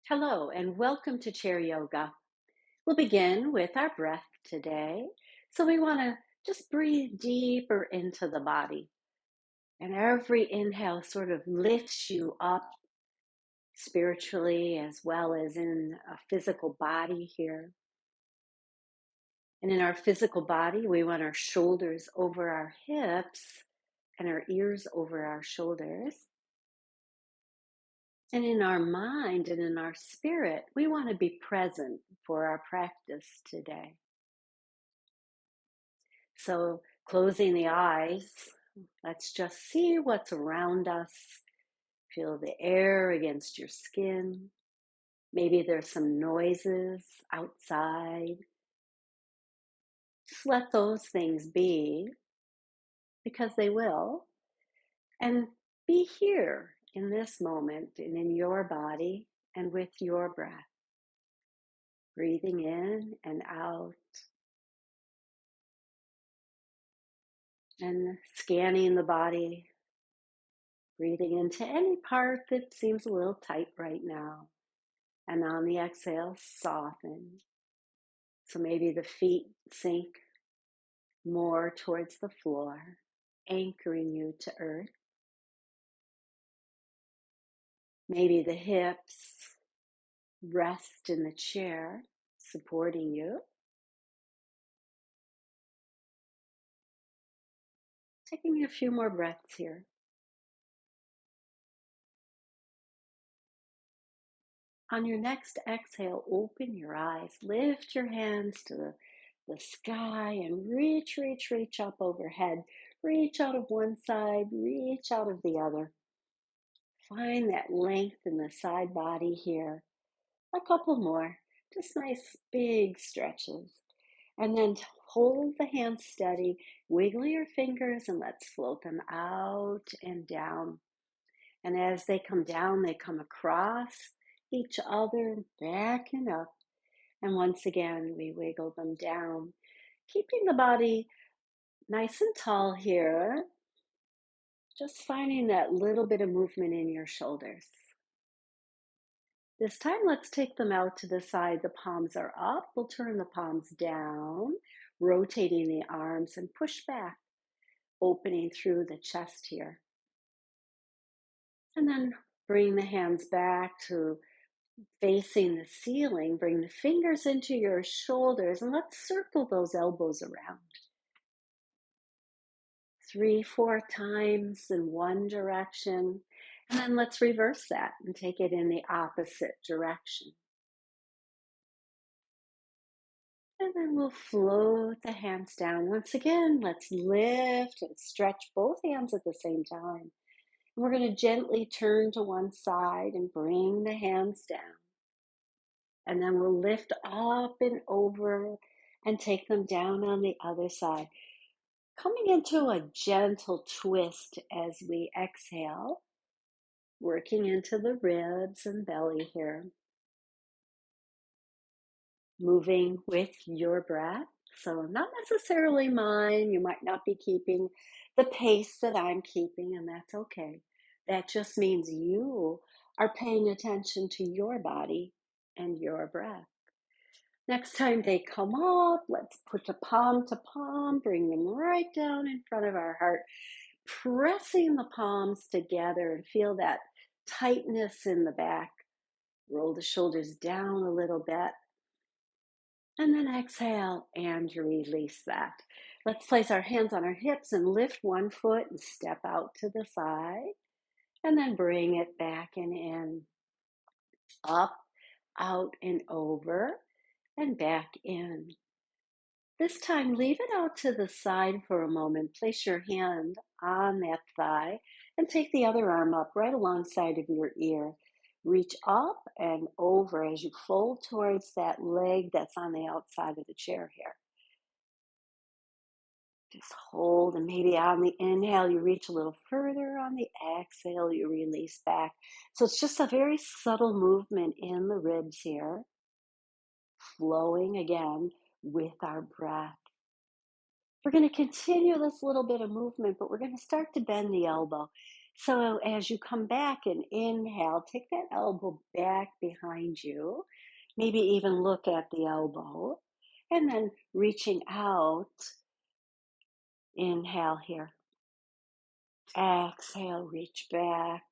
Hello and welcome to Chair Yoga. We'll begin with our breath today. So we want to just breathe deeper into the body. And every inhale sort of lifts you up spiritually as well as in a physical body here. And in our physical body, we want our shoulders over our hips and our ears over our shoulders. And in our mind and in our spirit, we want to be present for our practice today. So closing the eyes, let's just see what's around us. Feel the air against your skin. Maybe there's some noises outside. Just let those things be, because they will. And be here in this moment and in your body and with your breath. Breathing in and out. And scanning the body. Breathing into any part that seems a little tight right now. And on the exhale, soften. So maybe the feet sink more towards the floor, anchoring you to earth. Maybe the hips rest in the chair, supporting you. Taking a few more breaths here. On your next exhale, open your eyes, lift your hands to the sky and reach up overhead. Reach out of one side, reach out of the other. Find that length in the side body here. A couple more, just nice big stretches. And then hold the hands steady, wiggle your fingers, and let's float them out and down. And as they come down, they come across each other, back and up. And once again, we wiggle them down, keeping the body nice and tall here. Just finding that little bit of movement in your shoulders. This time, let's take them out to the side. The palms are up. We'll turn the palms down, rotating the arms and push back, opening through the chest here. And then bring the hands back to facing the ceiling. Bring the fingers into your shoulders and let's circle those elbows around. 3, 4 times in one direction. And then let's reverse that and take it in the opposite direction. And then we'll float the hands down. Once again, let's lift and stretch both hands at the same time. And we're going to gently turn to one side and bring the hands down. And then we'll lift up and over and take them down on the other side. Coming into a gentle twist as we exhale, working into the ribs and belly here. Moving with your breath. So not necessarily mine. You might not be keeping the pace that I'm keeping, and that's okay. That just means you are paying attention to your body and your breath. Next time they come up, let's put a palm to palm, bring them right down in front of our heart, pressing the palms together and feel that tightness in the back. Roll the shoulders down a little bit. And then exhale and release that. Let's place our hands on our hips and lift one foot and step out to the side. And then bring it back and in. Up, out, and over, and back in. This time, leave it out to the side for a moment. Place your hand on that thigh and take the other arm up right alongside of your ear. Reach up and over as you fold towards that leg that's on the outside of the chair here. Just hold, and maybe on the inhale, you reach a little further. On the exhale, you release back. So it's just a very subtle movement in the ribs here, flowing again with our breath. We're going to continue this little bit of movement, but we're going to start to bend the elbow. So as you come back and inhale, take that elbow back behind you. Maybe even look at the elbow. And then reaching out, inhale here. Exhale, reach back.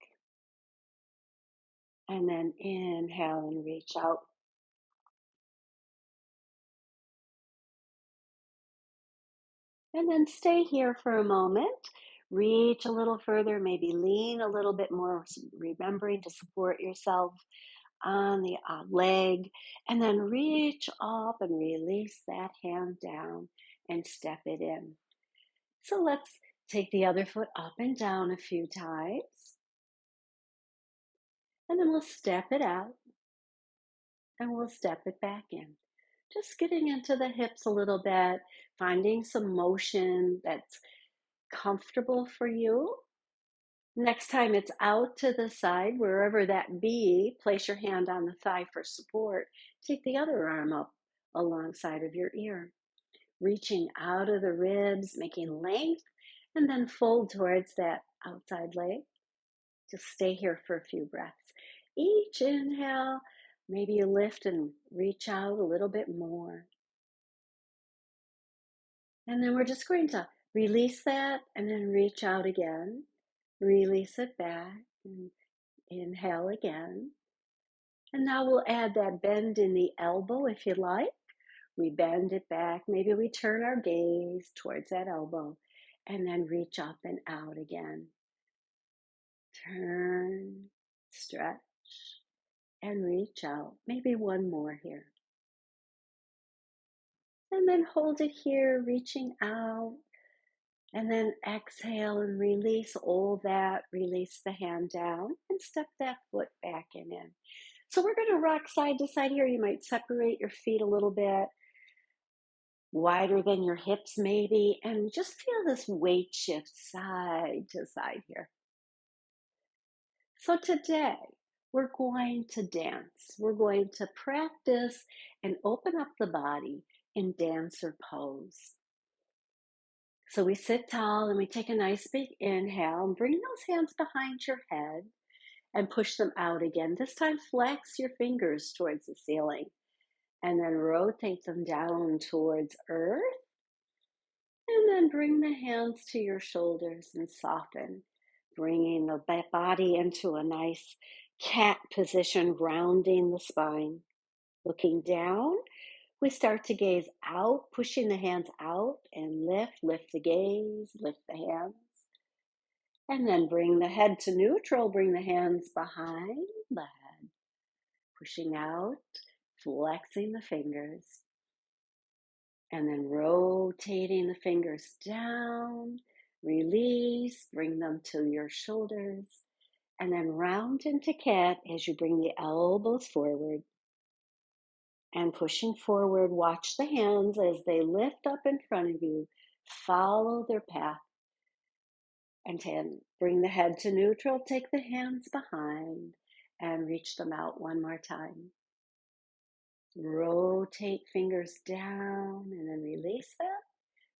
And then inhale and reach out. And then stay here for a moment. Reach a little further, maybe lean a little bit more, remembering to support yourself on the leg. And then reach up and release that hand down and step it in. So let's take the other foot up and down a few times. And then we'll step it out and we'll step it back in. Just getting into the hips a little bit, finding some motion that's comfortable for you. Next time it's out to the side, wherever that be, place your hand on the thigh for support. Take the other arm up alongside of your ear, reaching out of the ribs, making length, and then fold towards that outside leg. Just stay here for a few breaths. Each inhale, maybe you lift and reach out a little bit more. And then we're just going to release that and then reach out again. Release it back and inhale again. And now we'll add that bend in the elbow if you like. We bend it back. Maybe we turn our gaze towards that elbow and then reach up and out again. Turn, stretch, and reach out. Maybe one more here. And then hold it here, reaching out. And then exhale and release all that. Release the hand down and step that foot back and in. So we're going to rock side to side here. You might separate your feet a little bit wider than your hips maybe, and just feel this weight shift side to side here. So today we're going to dance. We're going to practice and open up the body in dancer pose. So we sit tall and we take a nice big inhale and bring those hands behind your head and push them out again. This time flex your fingers towards the ceiling and then rotate them down towards earth. And then bring the hands to your shoulders and soften, bringing the body into a nice cat position, rounding the spine. Looking down, we start to gaze out, pushing the hands out and lift the gaze, lift the hands. And then bring the head to neutral, bring the hands behind the head, pushing out, flexing the fingers. And then rotating the fingers down, release, bring them to your shoulders, and then round into cat as you bring the elbows forward. And pushing forward, watch the hands as they lift up in front of you, follow their path. And then bring the head to neutral, take the hands behind, and reach them out one more time. Rotate fingers down and then release them.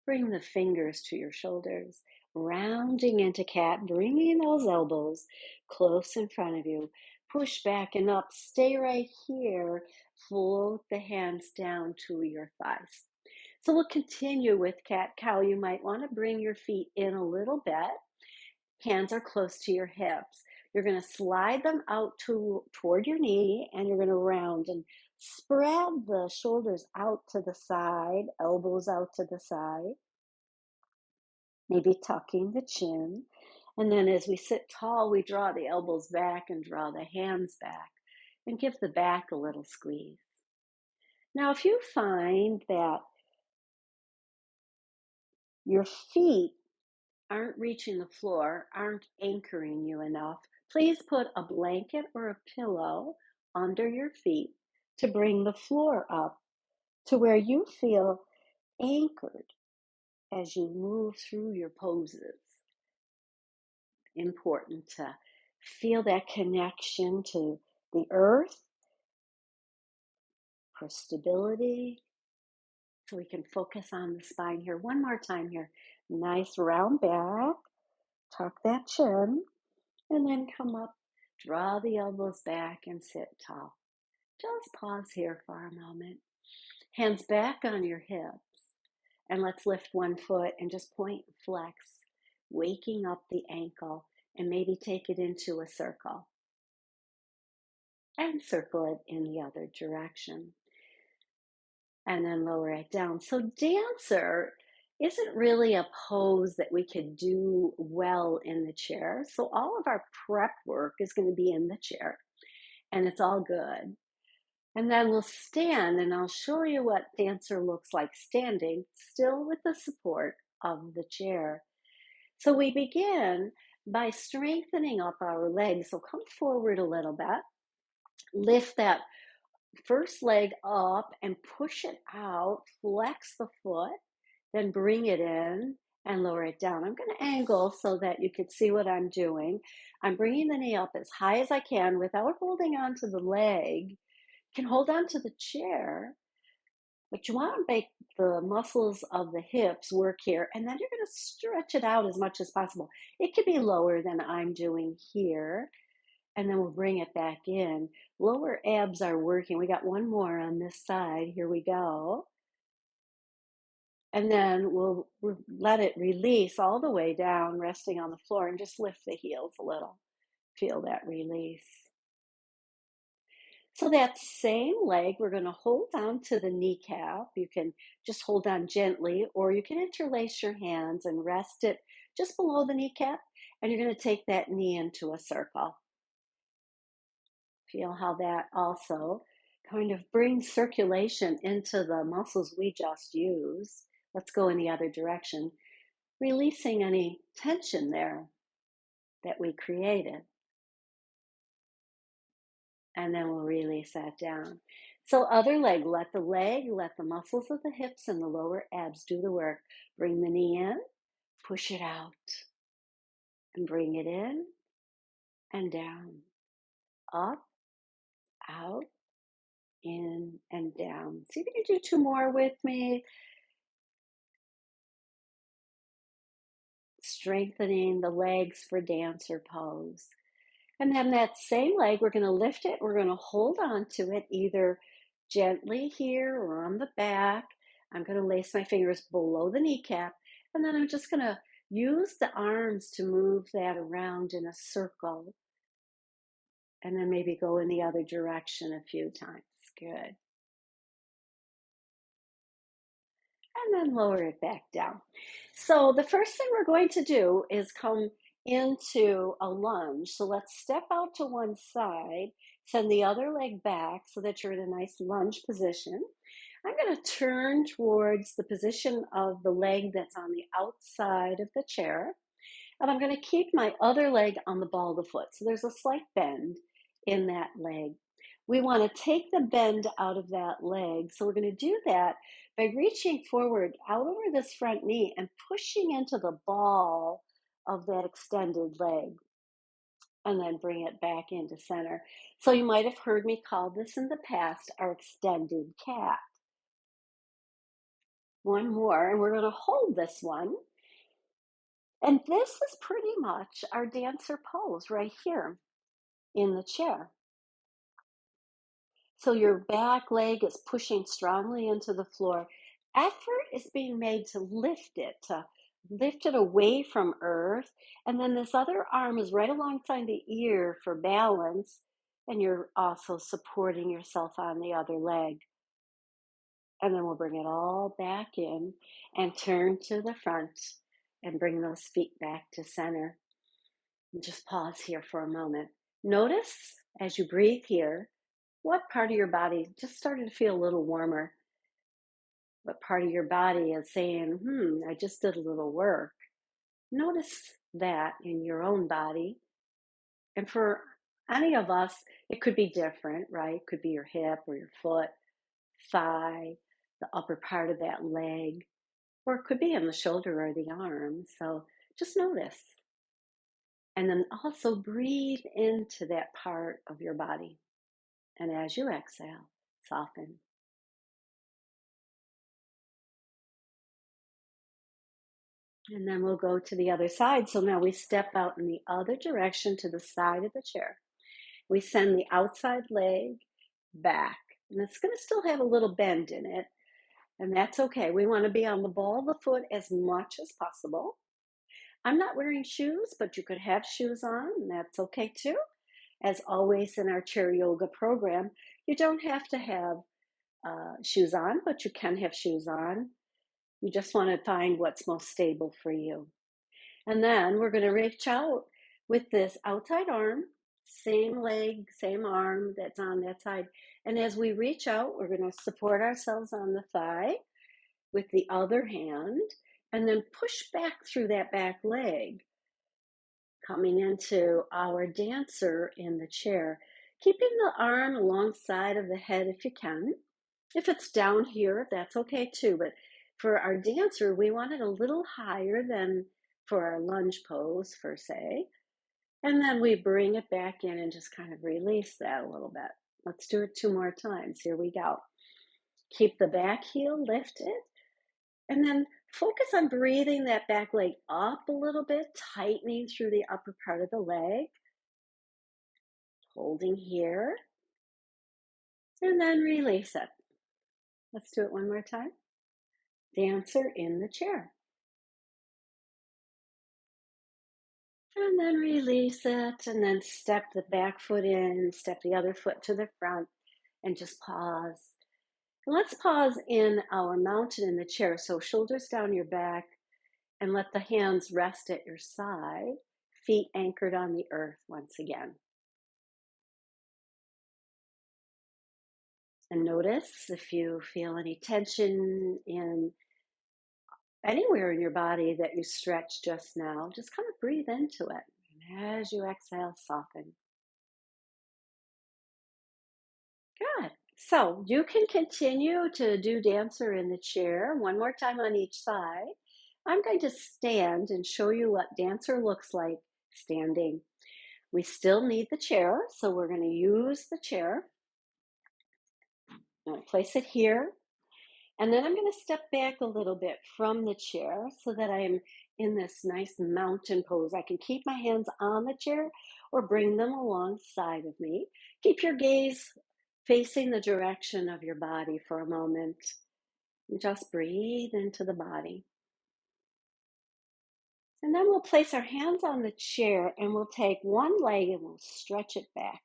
Bring the fingers to your shoulders, rounding into cat, bringing those elbows close in front of you. Push back and up, stay right here. Float the hands down to your thighs. So we'll continue with cat-cow. You might want to bring your feet in a little bit. Hands are close to your hips. You're going to slide them out toward your knee, and you're going to round and spread the shoulders out to the side, elbows out to the side. Maybe tucking the chin. And then as we sit tall, we draw the elbows back and draw the hands back and give the back a little squeeze. Now, if you find that your feet aren't reaching the floor, aren't anchoring you enough, please put a blanket or a pillow under your feet to bring the floor up to where you feel anchored as you move through your poses. Important to feel that connection to the earth for stability. So we can focus on the spine here. One more time here. Nice round back. Tuck that chin. And then come up, draw the elbows back and sit tall. Just pause here for a moment. Hands back on your hips. And let's lift one foot and just point and flex, waking up the ankle and maybe take it into a circle and circle it in the other direction. And then lower it down. So dancer isn't really a pose that we could do well in the chair. So all of our prep work is going to be in the chair, and it's all good. And then we'll stand, and I'll show you what dancer looks like standing, still with the support of the chair. So we begin by strengthening up our legs. So come forward a little bit, lift that first leg up and push it out, flex the foot, then bring it in and lower it down. I'm going to angle so that you can see what I'm doing. I'm bringing the knee up as high as I can without holding on to the leg. You can hold on to the chair, but you want to make the muscles of the hips work here, and then you're going to stretch it out as much as possible. It could be lower than I'm doing here, and then we'll bring it back in. Lower abs are working. We got one more on this side. Here we go. And then we'll let it release all the way down, resting on the floor, and just lift the heels a little. Feel that release. So that same leg, we're going to hold on to the kneecap. You can just hold on gently, or you can interlace your hands and rest it just below the kneecap, and you're going to take that knee into a circle. Feel how that also kind of brings circulation into the muscles we just used. Let's go in the other direction, releasing any tension there that we created. And then we'll release that down. So other leg, let the muscles of the hips and the lower abs do the work. Bring the knee in, push it out, and bring it in and down, up, out, in, and down. So you're going to do two more with me. Strengthening the legs for dancer pose. And then that same leg, we're going to lift it. We're going to hold on to it either gently here or on the back. I'm going to lace my fingers below the kneecap. And then I'm just going to use the arms to move that around in a circle. And then maybe go in the other direction a few times. Good. And then lower it back down. So the first thing we're going to do is come into a lunge. So let's step out to one side, send the other leg back so that you're in a nice lunge position. I'm going to turn towards the position of the leg that's on the outside of the chair, and I'm going to keep my other leg on the ball of the foot. So there's a slight bend in that leg. We want to take the bend out of that leg. So we're going to do that by reaching forward out over this front knee and pushing into the ball of that extended leg, and then bring it back into center. So you might have heard me call this in the past our extended cat. One more, and we're going to hold this one. And this is pretty much our dancer pose right here in the chair. So your back leg is pushing strongly into the floor. Effort is being made to lift it away from earth. And then this other arm is right alongside the ear for balance. And you're also supporting yourself on the other leg. And then we'll bring it all back in and turn to the front and bring those feet back to center. And just pause here for a moment. Notice as you breathe here, what part of your body just started to feel a little warmer? What part of your body is saying, I just did a little work? Notice that in your own body. And for any of us, it could be different, right? It could be your hip or your foot, thigh, the upper part of that leg, or it could be in the shoulder or the arm. So just notice. And then also breathe into that part of your body. And as you exhale, soften. And then we'll go to the other side. So now we step out in the other direction to the side of the chair. We send the outside leg back. And it's going to still have a little bend in it. And that's okay. We want to be on the ball of the foot as much as possible. I'm not wearing shoes, but you could have shoes on, and that's okay too. As always in our chair yoga program, you don't have to have shoes on, but you can have shoes on. You just want to find what's most stable for you. And then we're going to reach out with this outside arm, same leg, same arm that's on that side. And as we reach out, we're going to support ourselves on the thigh with the other hand, and then push back through that back leg, coming into our dancer in the chair, keeping the arm alongside of the head if you can. If it's down here, that's okay too, but for our dancer, we want it a little higher than for our lunge pose, per se. And then we bring it back in and just kind of release that a little bit. Let's do it 2 more times. Here we go. Keep the back heel lifted, and then focus on breathing that back leg up a little bit, tightening through the upper part of the leg. Holding here, and then release it. Let's do it 1 more time. Dancer in the chair. And then release it, and then step the back foot in, step the other foot to the front, and just pause. And let's pause in our mountain in the chair. So shoulders down your back, and let the hands rest at your side, feet anchored on the earth once again. And notice if you feel any tension in anywhere in your body that you stretched just now, just kind of breathe into it. And as you exhale, soften. Good. So you can continue to do dancer in the chair 1 more time on each side. I'm going to stand and show you what dancer looks like standing. We still need the chair, so we're going to use the chair. I'm going to place it here. And then I'm going to step back a little bit from the chair so that I'm in this nice mountain pose. I can keep my hands on the chair or bring them alongside of me. Keep your gaze facing the direction of your body for a moment. And just breathe into the body. And then we'll place our hands on the chair and we'll take one leg and we'll stretch it back.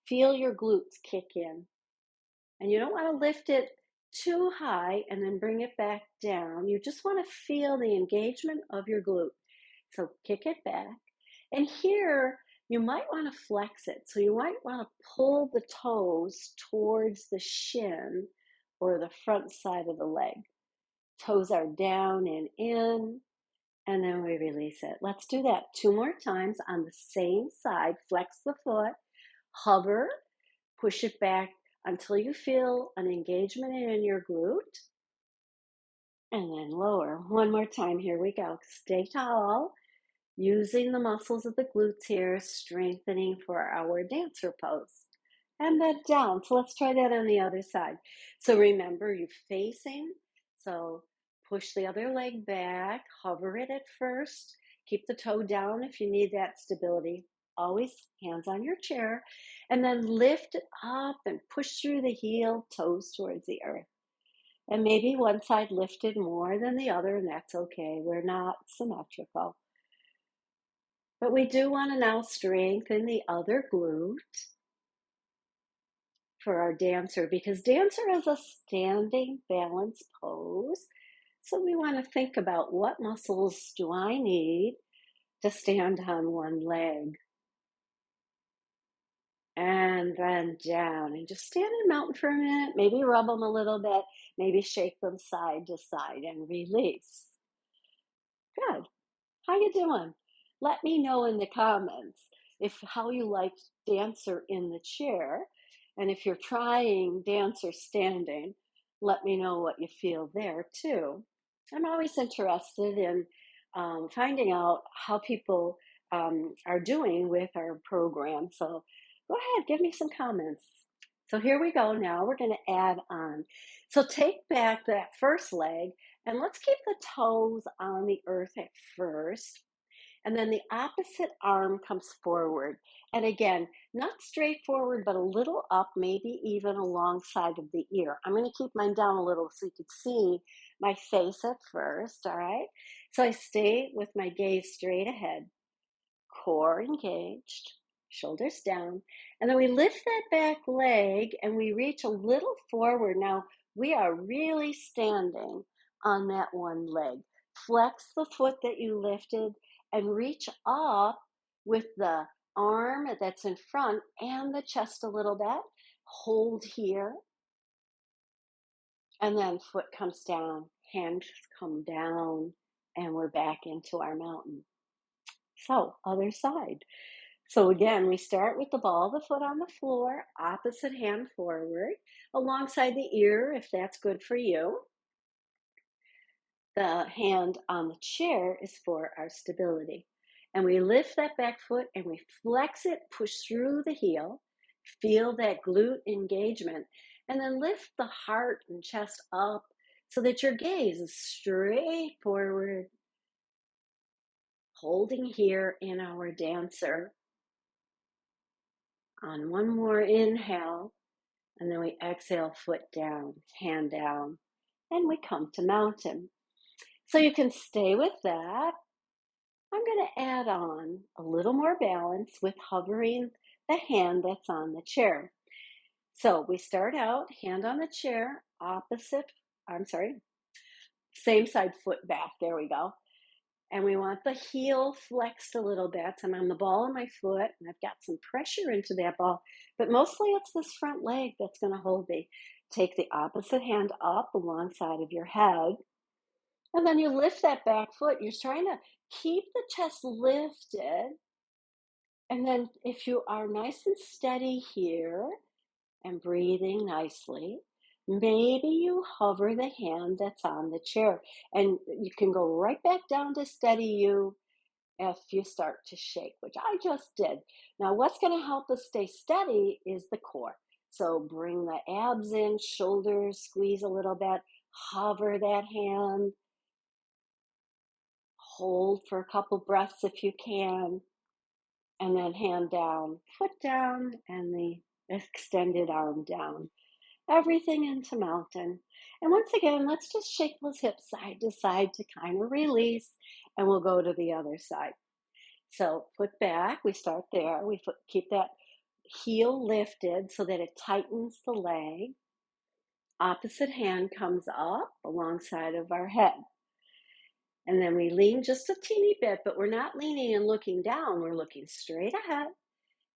Feel your glutes kick in. And you don't want to lift it too high and then bring it back down. You just want to feel the engagement of your glute. So kick it back. And here, you might want to flex it. So you might want to pull the toes towards the shin or the front side of the leg. Toes are down and in, and then we release it. Let's do that 2 more times on the same side. Flex the foot, hover, push it back until you feel an engagement in your glute, and then lower. 1 more time. Here we go. Stay tall, using the muscles of the glutes here, strengthening for our dancer pose. And then down. So let's try that on the other side. So remember, you're facing. So push the other leg back, hover it at first. Keep the toe down if you need that stability. Always hands on your chair. And then lift it up and push through the heel, toes towards the earth. And maybe one side lifted more than the other, and that's okay. We're not symmetrical. But we do want to now strengthen the other glute for our dancer, because dancer is a standing balance pose. So we want to think about what muscles do I need to stand on one leg. And then down, and just stand in mountain for a minute, maybe rub them a little bit, maybe shake them side to side and release. Good. How you doing? Let me know in the comments how you like dancer in the chair, and if you're trying dancer standing, let me know what you feel there too. I'm always interested in finding out how people are doing with our program, so go ahead, give me some comments. So here we go now, we're going to add on. So take back that first leg And let's keep the toes on the earth at first. And then the opposite arm comes forward. And again, not straight forward, but a little up, maybe even alongside of the ear. I'm going to keep mine down a little so you can see my face at first, all right? So I stay with my gaze straight ahead, core engaged, shoulders down. And then we lift that back leg and we reach a little forward. Now we are really standing on that one leg. Flex the foot that you lifted and reach up with the arm that's in front and the chest a little bit. Hold here. And then foot comes down, hands come down, and we're back into our mountain. So, other side. So again, we start with the ball of the foot on the floor, opposite hand forward, alongside the ear, if that's good for you. The hand on the chair is for our stability. And we lift that back foot and we flex it, push through the heel, feel that glute engagement, and then lift the heart and chest up so that your gaze is straight forward, holding here in our dancer. On one more inhale, and then we exhale, foot down, hand down, and we come to mountain. So you can stay with that. I'm going to add on a little more balance with hovering the hand that's on the chair. So we start out, hand on the chair, same side foot back. There we go. And we want the heel flexed a little bit. I'm on the ball of my foot, and I've got some pressure into that ball, but mostly it's this front leg that's going to hold me. Take the opposite hand up alongside of your head, and then you lift that back foot. You're trying to keep the chest lifted, and then if you are nice and steady here and breathing nicely, maybe you hover the hand that's on the chair, and you can go right back down to steady you if you start to shake, which I just did. Now, what's going to help us stay steady is the core. So bring the abs in, shoulders, squeeze a little bit, hover that hand, hold for a couple breaths if you can, and then hand down, foot down, and the extended arm down. Everything into mountain. And once again, let's just shake those hips side to side to kind of release, and we'll go to the other side. So foot back, we start there. We keep that heel lifted so that it tightens the leg. Opposite hand comes up alongside of our head. And then we lean just a teeny bit, but we're not leaning and looking down. We're looking straight ahead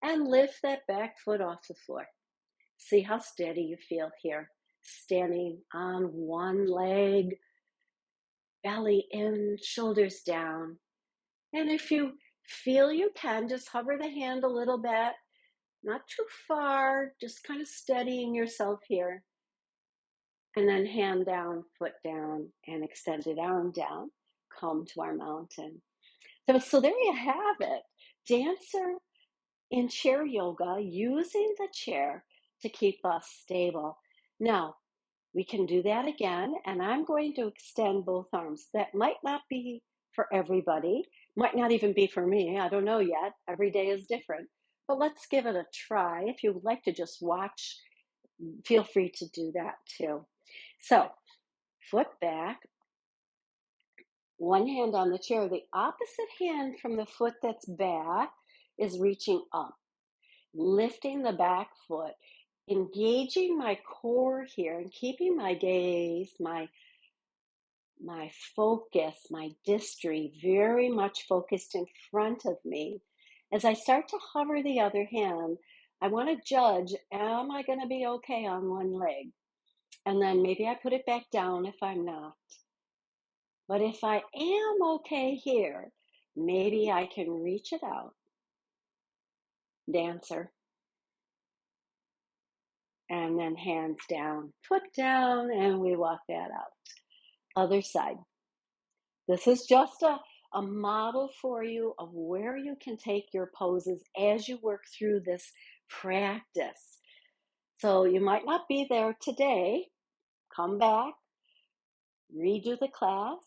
and lift that back foot off the floor. See how steady you feel here. Standing on one leg, belly in, shoulders down. And if you feel you can, just hover the hand a little bit, not too far, just kind of steadying yourself here. And then hand down, foot down, and extended arm down. Come to our mountain. So there you have it. Dancer in chair yoga, using the chair to keep us stable. Now, we can do that again, and I'm going to extend both arms. That might not be for everybody, might not even be for me. I don't know yet. Every day is different. But let's give it a try. If you would like to just watch, feel free to do that too. So, foot back, one hand on the chair. The opposite hand from the foot that's back is reaching up, lifting the back foot, engaging my core here and keeping my gaze, my focus, my distry very much focused in front of me. As I start to hover the other hand, I want to judge, am I going to be okay on one leg? And then maybe I put it back down if I'm not. But if I am okay here, maybe I can reach it out. Dancer. And then hands down, foot down, and we walk that out. Other side. This is just a model for you of where you can take your poses as you work through this practice. So you might not be there today. Come back, redo the class,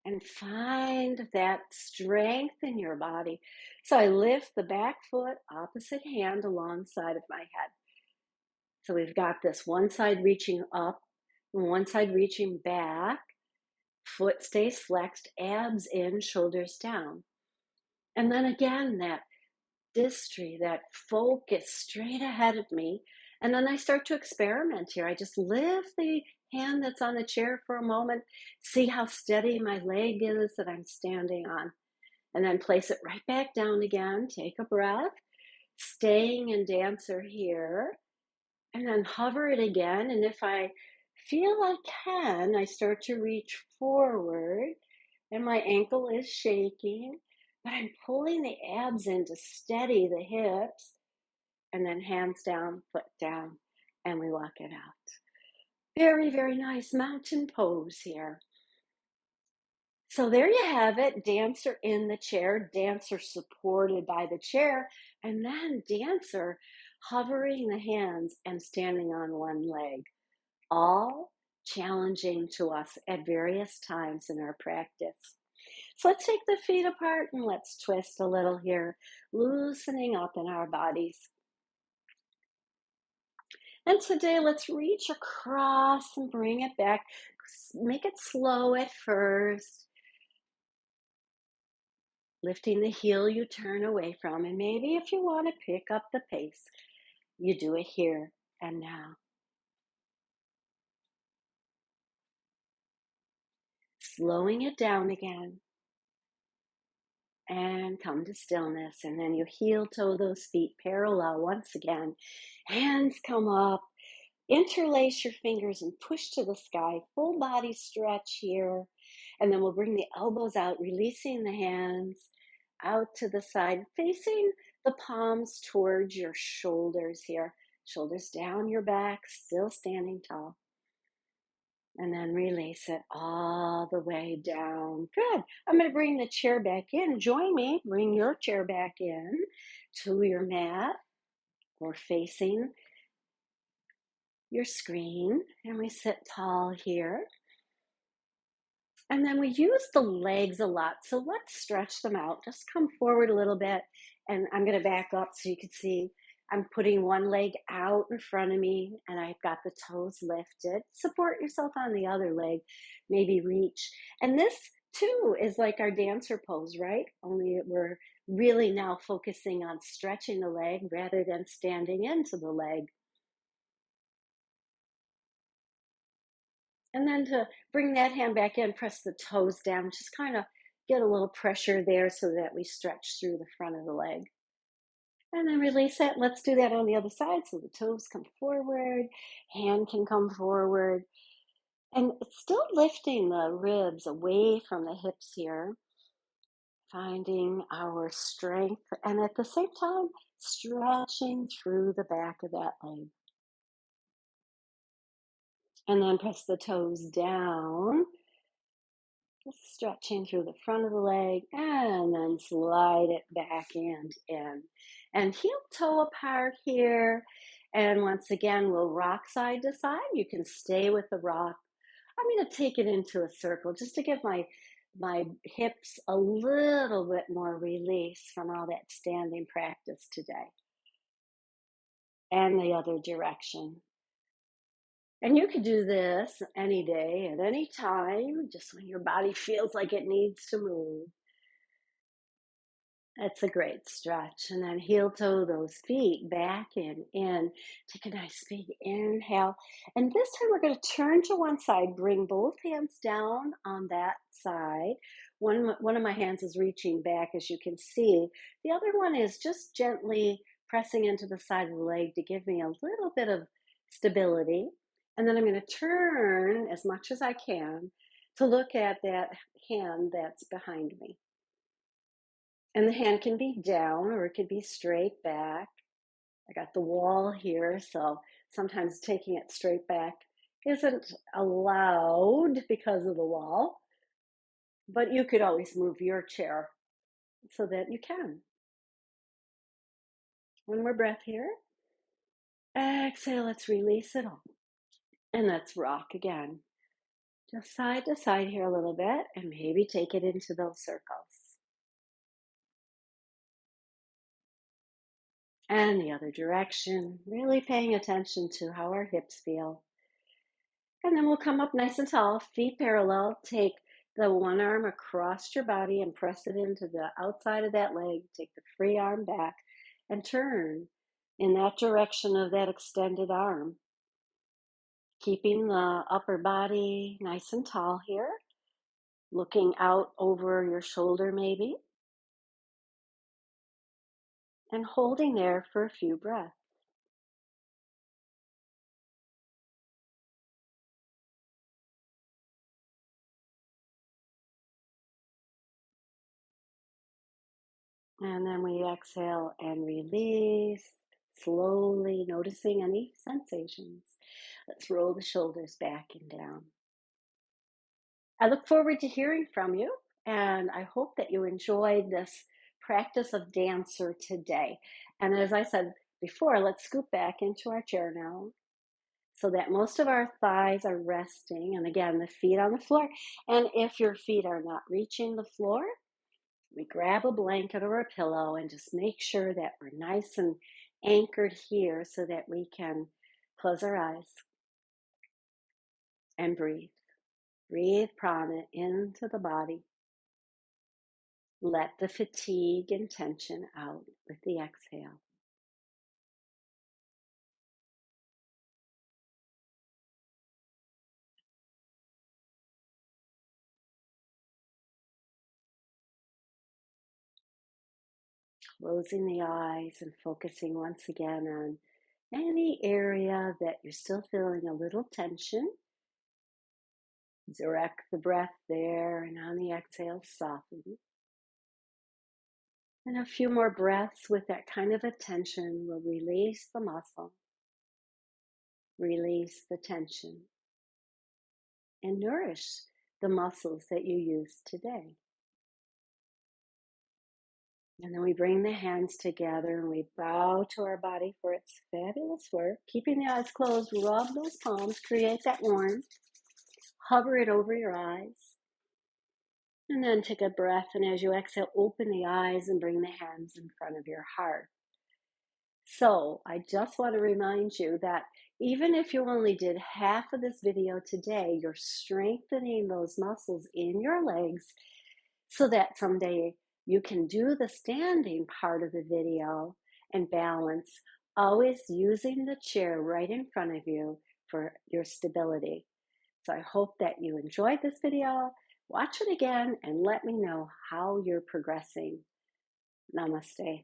and find that strength in your body. So I lift the back foot, opposite hand alongside of my head. So we've got this one side reaching up and one side reaching back. Foot stays flexed, abs in, shoulders down. And then again, that distry, that focus straight ahead of me. And then I start to experiment here. I just lift the hand that's on the chair for a moment, see how steady my leg is that I'm standing on, and then place it right back down again. Take a breath, staying in dancer here, and then hover it again. And if I feel I can, I start to reach forward and my ankle is shaking, but I'm pulling the abs in to steady the hips, and then hands down, foot down, and we walk it out. Very, very nice mountain pose here. So there you have it, dancer in the chair, dancer supported by the chair, and then dancer hovering the hands and standing on one leg, all challenging to us at various times in our practice. So let's take the feet apart and let's twist a little here, loosening up in our bodies. And today, let's reach across and bring it back. Make it slow at first, lifting the heel you turn away from. And maybe if you want to pick up the pace, you do it here and now. Slowing it down again. And come to stillness. And then you heel toe those feet parallel once again. Hands come up. Interlace your fingers and push to the sky. Full body stretch here. And then we'll bring the elbows out, releasing the hands out to the side, facing the palms towards your shoulders here. Shoulders down your back, still standing tall. And then release it all the way down. Good. I'm going to bring the chair back in. Join me. Bring your chair back in to your mat or facing your screen. And we sit tall here. And then we use the legs a lot. So let's stretch them out. Just come forward a little bit. And I'm going to back up so you can see I'm putting one leg out in front of me and I've got the toes lifted. Support yourself on the other leg. Maybe reach. And this too is like our dancer pose, right? Only we're really now focusing on stretching the leg rather than standing into the leg. And then to bring that hand back in, press the toes down, just kind of get a little pressure there so that we stretch through the front of the leg. And then release it. Let's do that on the other side. So the toes come forward, hand can come forward. And it's still lifting the ribs away from the hips here, finding our strength. And at the same time, stretching through the back of that leg. And then press the toes down. Just stretching through the front of the leg and then slide it back and in. And heel toe apart here. And once again, we'll rock side to side. You can stay with the rock. I'm going to take it into a circle just to give my hips a little bit more release from all that standing practice today. And the other direction. And you could do this any day, at any time, just when your body feels like it needs to move. That's a great stretch. And then heel toe those feet back and in. Take a nice big inhale. And this time we're going to turn to one side, bring both hands down on that side. One of my hands is reaching back, as you can see. The other one is just gently pressing into the side of the leg to give me a little bit of stability. And then I'm going to turn as much as I can to look at that hand that's behind me. And the hand can be down or it could be straight back. I got the wall here, so sometimes taking it straight back isn't allowed because of the wall. But you could always move your chair so that you can. One more breath here. Exhale, let's release it all. And let's rock again. Just side to side here a little bit and maybe take it into those circles. And the other direction, really paying attention to how our hips feel. And then we'll come up nice and tall, feet parallel. Take the one arm across your body and press it into the outside of that leg. Take the free arm back and turn in that direction of that extended arm. Keeping the upper body nice and tall here, looking out over your shoulder maybe, and holding there for a few breaths. And then we exhale and release, slowly noticing any sensations. Let's roll the shoulders back and down. I look forward to hearing from you, and I hope that you enjoyed this practice of dancer today. And as I said before, let's scoop back into our chair now so that most of our thighs are resting. And again, the feet on the floor. And if your feet are not reaching the floor, we grab a blanket or a pillow and just make sure that we're nice and anchored here so that we can close our eyes and breathe. Breathe prana into the body. Let the fatigue and tension out with the exhale. Closing the eyes and focusing once again on any area that you're still feeling a little tension. Direct the breath there, and on the exhale, soften. And a few more breaths with that kind of attention will release the muscle, release the tension, and nourish the muscles that you used today. And then we bring the hands together and we bow to our body for its fabulous work. Keeping the eyes closed, rub those palms, create that warmth, hover it over your eyes. And then take a breath, and as you exhale, open the eyes and bring the hands in front of your heart. So I just want to remind you that even if you only did half of this video today, you're strengthening those muscles in your legs so that someday you can do the standing part of the video and balance, always using the chair right in front of you for your stability. So I hope that you enjoyed this video. Watch it again and let me know how you're progressing. Namaste.